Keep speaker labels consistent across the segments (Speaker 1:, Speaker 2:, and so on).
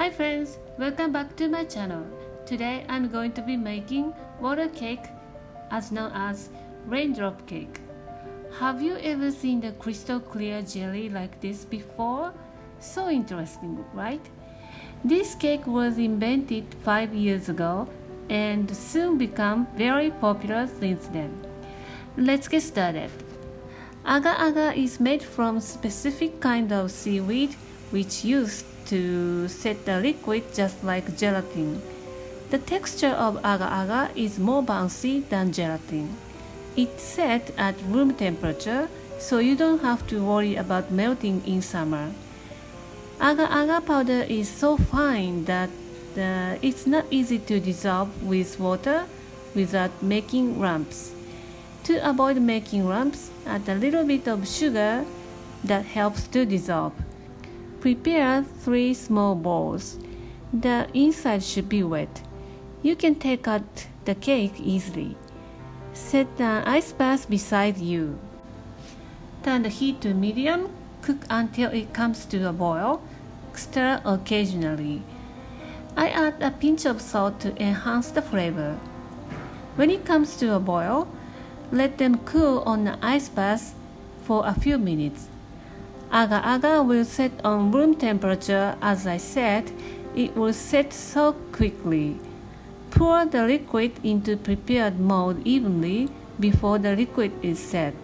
Speaker 1: Hi friends, welcome back to my channel. Today I'm going to be making water cake, as known as raindrop cake. Have you ever seen the crystal clear jelly like this before? So interesting, right? This cake was invented 5 years ago and soon become very popular since then. Let's get started. Agar-agar is made from specific kind of seaweed which used to set the liquid just like gelatin. The texture of agar-agar is more bouncy than gelatin. It's set at room temperature, so you don't have to worry about melting in summer. Agar-agar powder is so fine that it's not easy to dissolve with water without making lumps. To avoid making lumps, add a little bit of sugar that helps to dissolve. Prepare 3 small bowls. The inside should be wet. You can take out the cake easily. Set an ice bath beside you. Turn the heat to medium. Cook until it comes to a boil. Stir occasionally. I add a pinch of salt to enhance the flavor. When it comes to a boil, let them cool on the ice bath for a few minutes. Agar-agar will set on room temperature. As I said, it will set so quickly. Pour the liquid into prepared mold evenly before the liquid is set.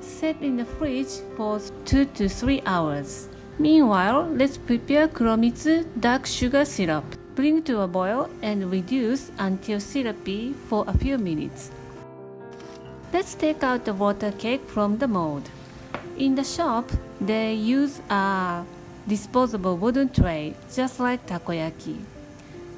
Speaker 1: Set in the fridge for 2 to 3 hours. Meanwhile, let's prepare Kuromitsu dark sugar syrup. Bring to a boil and reduce until syrupy for a few minutes. Let's take out the water cake from the mold. In the shop, they use a disposable wooden tray, just like takoyaki.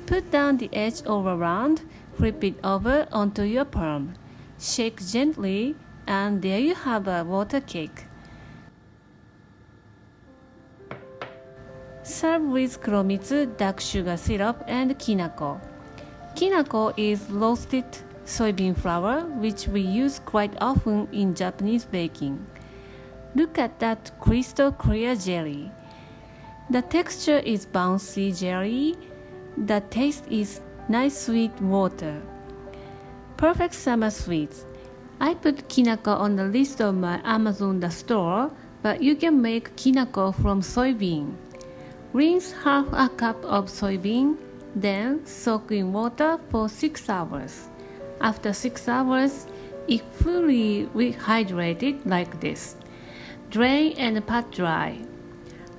Speaker 1: Put down the edge all around, flip it over onto your palm. Shake gently, and there you have a water cake. Serve with Kuromitsu dark sugar syrup and Kinako. Kinako is roasted soybean flour, which we use quite often in Japanese baking. Look at that crystal clear jelly. The texture is bouncy jelly. The taste is nice sweet water. Perfect summer sweets. I put Kinako on the list of my Amazon store, but you can make Kinako from soybean. Rinse half a cup of soybean, then soak in water for 6 hours. After 6 hours, it fully rehydrated like this. Drain and pat dry.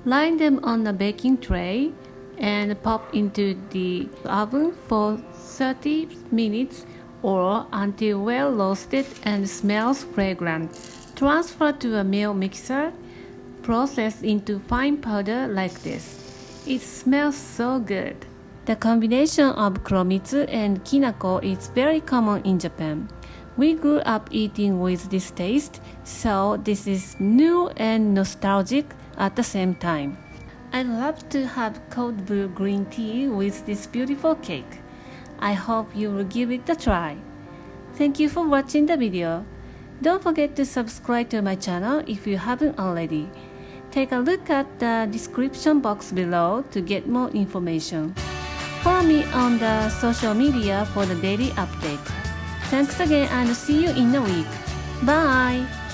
Speaker 1: Line them on a baking tray and pop into the oven for 30 minutes or until well roasted and smells fragrant. Transfer to a meal mixer. Process into fine powder like this. It smells so good. The combination of Kuromitsu and Kinako is very common in Japan. We grew up eating with this taste, so this is new and nostalgic at the same time. I love to have cold brew green tea with this beautiful cake. I hope you will give it a try. Thank you for watching the video. Don't forget to subscribe to my channel if you haven't already. Take a look at the description box below to get more information. Follow me on the social media for the daily update. Thanks again and see you in a week. Bye!